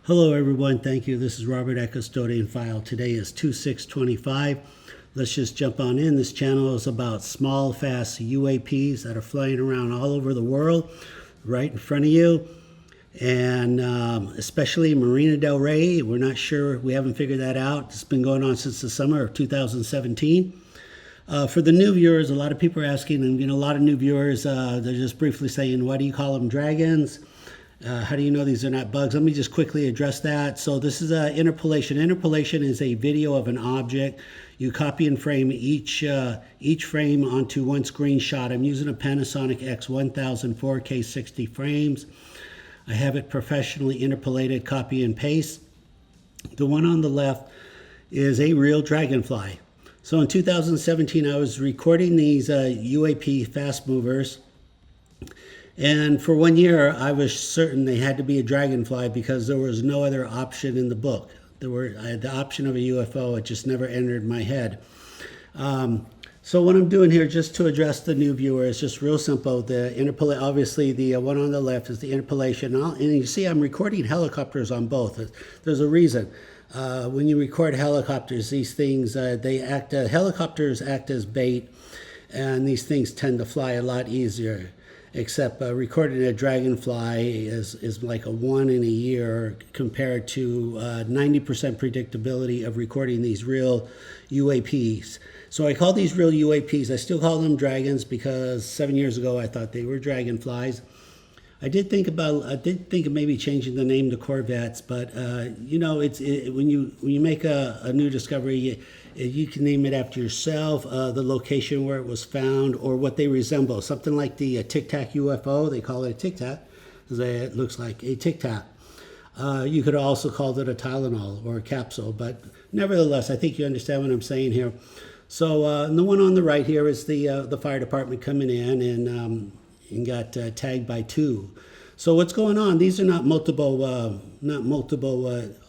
Hello everyone, thank you. This is Robert at Custodian File. Today is 2/6/25. Let's just jump on in. This channel is about small, fast UAPs that are flying around all over the world, right in front of you. And especially Marina Del Rey, we're not sure, we haven't figured that out. It's been going on since the summer of 2017. For the new viewers, a lot of people are asking, and a lot of new viewers, they're just briefly saying, why do you call them dragons? How do you know these are not bugs? Let me just quickly address that. So this is interpolation. Interpolation is a video of an object. You copy and frame each frame onto one screenshot. I'm using a Panasonic X1000 4K 60 frames. I have it professionally interpolated, copy and paste. The one on the left is a real dragonfly. So in 2017, I was recording these UAP fast movers. And for 1 year, I was certain they had to be a dragonfly because there was no other option in the book. I had the option of a UFO. It just never entered my head. So what I'm doing here, just to address the new viewer, is just real simple. Obviously, the one on the left is the interpolation. And you see I'm recording helicopters on both. There's a reason. When you record helicopters, these things, helicopters act as bait, and these things tend to fly a lot easier. Except recording a dragonfly is like a 1 in a year compared to 90% predictability of recording these real UAPs. So I call these real UAPs. I still call them dragons because 7 years ago I thought they were dragonflies. I did think of maybe changing the name to Corvettes, but when you make a new discovery, you can name it after yourself, the location where it was found, or what they resemble. Something like the Tic Tac UFO, they call it a Tic Tac, because it looks like a Tic Tac. You could also call it a Tylenol or a capsule, but nevertheless, I think you understand what I'm saying here. So and the one on the right here is the fire department coming in and got tagged by 2. So what's going on? These are not multiple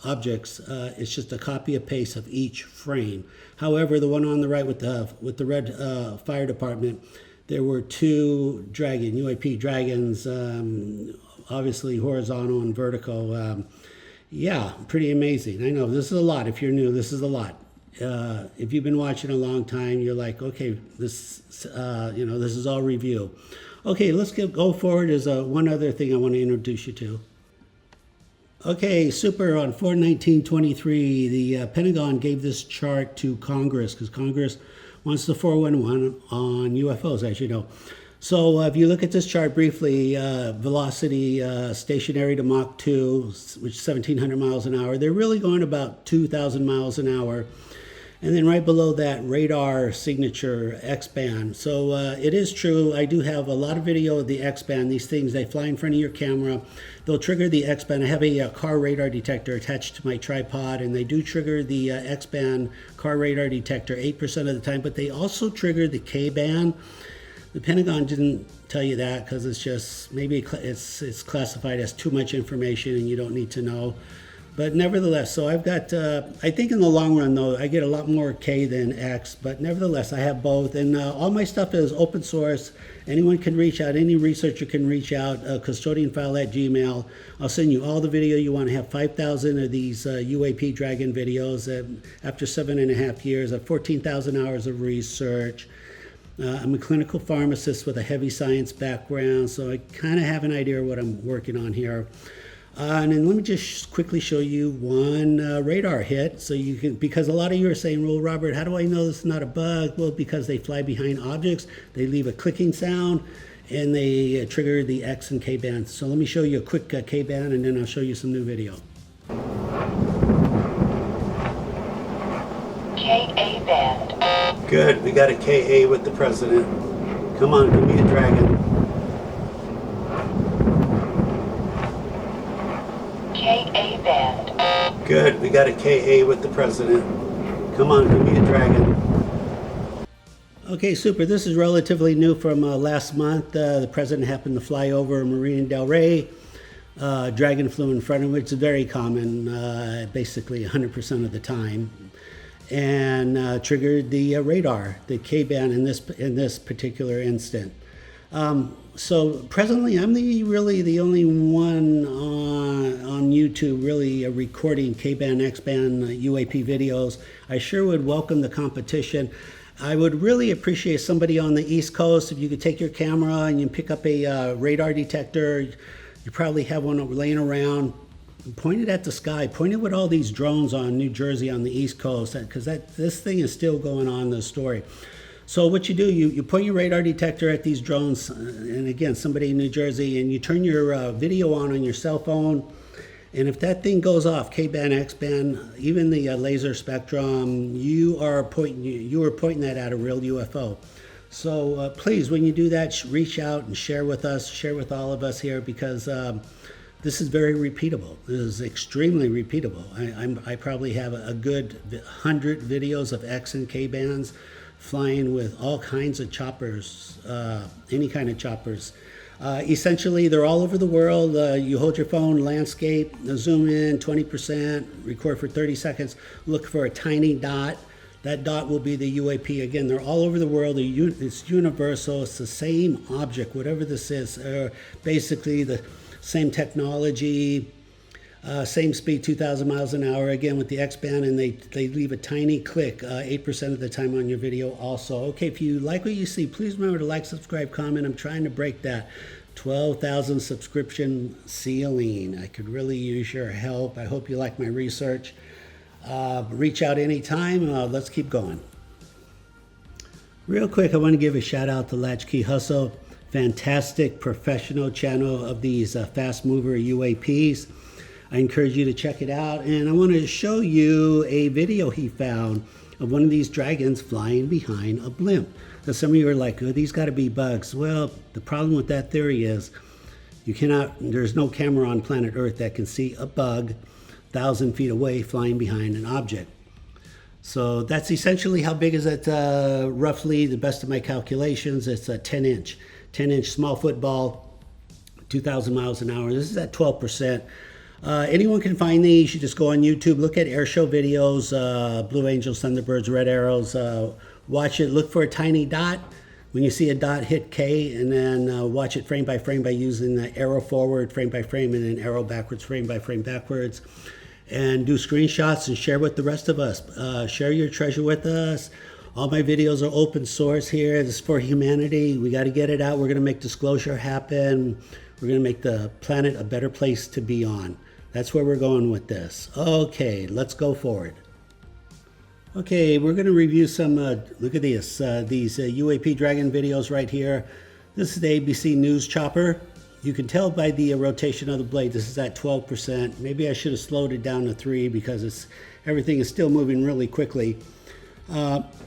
objects. It's just a copy and paste of each frame. However, the one on the right with the red fire department, there were 2 UAP dragons, obviously horizontal and vertical. Yeah, pretty amazing. I know this is a lot. If you're new, this is a lot. If you've been watching a long time, you're like, okay, this is all review. Okay, let's go forward. There's one other thing I want to introduce you to. Okay, super. On 4/19/23, the Pentagon gave this chart to Congress because Congress wants the 411 on UFOs, as you know. So if you look at this chart briefly, velocity stationary to Mach 2, which is 1,700 miles an hour. They're really going about 2,000 miles an hour. And then right below that, radar signature X-band. So it is true. I do have a lot of video of the X-band. These things, they fly in front of your camera. They'll trigger the X-band. I have a car radar detector attached to my tripod, and they do trigger the X-band car radar detector 8% of the time, but they also trigger the K-band. The Pentagon didn't tell you that because it's just, maybe it's classified as too much information and you don't need to know. But nevertheless, so I've got, I think in the long run, though, I get a lot more K than X. But nevertheless, I have both. And all my stuff is open source. Anyone can reach out. Any researcher can reach out. custodianfile@gmail. I'll send you all the video you want. I have 5,000 of these UAP Dragon videos. After 7.5 years, I have 14,000 hours of research. I'm a clinical pharmacist with a heavy science background, so I kind of have an idea of what I'm working on here. And then let me just quickly show you one radar hit. So you can, because a lot of you are saying, well, Robert, how do I know this is not a bug? Well, because they fly behind objects, they leave a clicking sound, and they trigger the X and K bands. So let me show you a quick K band, and then I'll show you some new video. KA band. Good, we got a KA with the president. Come on, give me a dragon. KA band. Good, we got a KA with the president. Come on, give me a dragon. Okay, super. This is relatively new from last month. The president happened to fly over Marina Del Rey. Dragon flew in front of him, which is very common, basically 100% of the time, and triggered the radar, the K-band in this particular instant. So presently, I'm really the only one on YouTube really recording K-band, X-band, UAP videos. I sure would welcome the competition. I would really appreciate somebody on the East Coast if you could take your camera and you pick up a radar detector. You probably have one laying around. Point it at the sky. Point it with all these drones on New Jersey on the East Coast, because this thing is still going on, this story. So what you do, you point your radar detector at these drones, and again, somebody in New Jersey, and you turn your video on your cell phone, and if that thing goes off, K-band, X-band, even the laser spectrum, you are pointing that at a real UFO. So please, when you do that, reach out and share with us, share with all of us here, because this is very repeatable. This is extremely repeatable. I probably have a good 100 videos of X and K bands flying with all kinds of choppers, any kind of choppers. Essentially, they're all over the world. You hold your phone, landscape, zoom in 20%, record for 30 seconds, look for a tiny dot. That dot will be the UAP. Again, they're all over the world. It's universal. It's the same object, whatever this is. Basically, the same technology, same speed, 2,000 miles an hour, again with the X-band, and they leave a tiny click 8% of the time on your video also. Okay, if you like what you see, please remember to like, subscribe, comment. I'm trying to break that 12,000 subscription ceiling. I could really use your help. I hope you like my research. Reach out anytime. Let's keep going. Real quick, I want to give a shout out to Latchkey Hustle. Fantastic professional channel of these fast mover UAPs. I encourage you to check it out, and I want to show you a video he found of one of these dragons flying behind a blimp. Now some of you are like, oh, these got to be bugs. Well, the problem with that theory is there's no camera on planet Earth that can see a bug 1,000 feet away flying behind an object. So that's essentially how big is it, roughly, the best of my calculations. It's a 10-inch small football, 2,000 miles an hour. This is at 12%. Anyone can find these. You just go on YouTube, look at air show videos, Blue Angels, Thunderbirds, Red Arrows, watch it, look for a tiny dot. When you see a dot, hit K, and then watch it frame by frame by using the arrow forward, frame by frame, and then arrow backwards, frame by frame backwards. And do screenshots and share with the rest of us. Share your treasure with us. All my videos are open source here. This is for humanity. We got to get it out. We're going to make disclosure happen. We're going to make the planet a better place to be on. That's where we're going with this. Okay, let's go forward. Okay, we're going to review some, look at these UAP Dragon videos right here. This is the ABC News chopper. You can tell by the rotation of the blade, this is at 12%. Maybe I should have slowed it down to 3 because everything is still moving really quickly.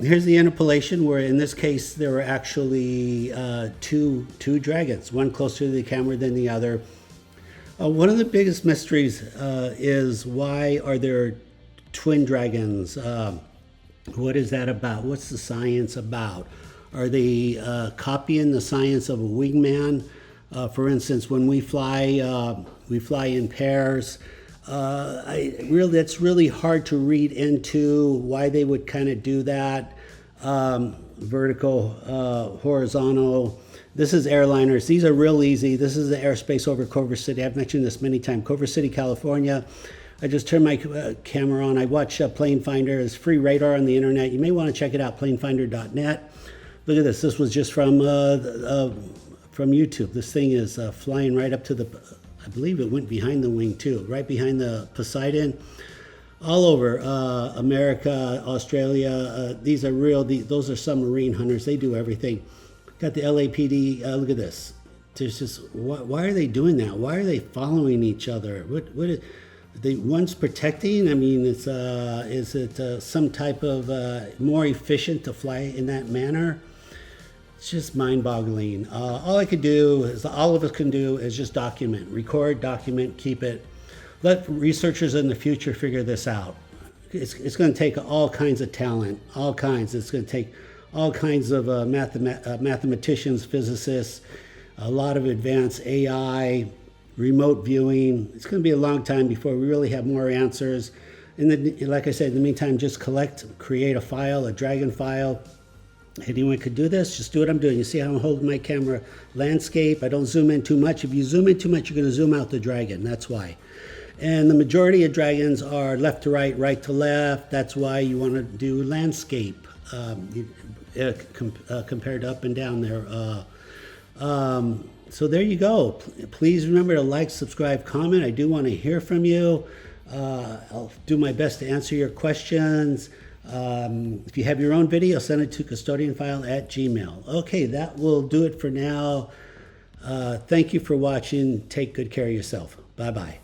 Here's the interpolation, where in this case there were actually two dragons, one closer to the camera than the other. One of the biggest mysteries is, why are there twin dragons? What is that about? What's the science about? Are they copying the science of a wingman? For instance, when we fly in pairs. It's really hard to read into why they would kind of do that. Vertical, horizontal. This is airliners. These are real easy. This is the airspace over Culver City. I've mentioned this many times. Culver City, California. I just turned my camera on. I watch Plane Finder. It's free radar on the internet. You may want to check it out, planefinder.net. Look at this. This was just from YouTube. This thing is flying right up to the, I believe it went behind the wing too, right behind the Poseidon. All over America, Australia. These are real. Those are submarine hunters. They do everything. Got the LAPD. Look at this. There's just, why are they doing that? Why are they following each other? What is one's protecting? I mean, is it some type of more efficient to fly in that manner? It's just mind-boggling. All I could do is, all of us can do, is just document, record, document, keep it. Let researchers in the future figure this out. It's going to take all kinds of talent, all kinds. It's going to take all kinds of mathematicians, physicists, a lot of advanced AI, remote viewing. It's going to be a long time before we really have more answers. And then, like I said, in the meantime, just create a file, a dragon file, Anyone could do this. Just do what I'm doing. You see how I'm holding my camera landscape? I don't zoom in too much. If you zoom in too much, you're going to zoom out the dragon. That's why. And the majority of dragons are left to right, right to left. That's why you want to do landscape compared to up and down there. So there you go. Please remember to like, subscribe, comment. I do want to hear from you. I'll do my best to answer your questions. If you have your own video, send it to custodianfile@gmail. Okay, that will do it for now. Thank you for watching. Take good care of yourself. Bye-bye.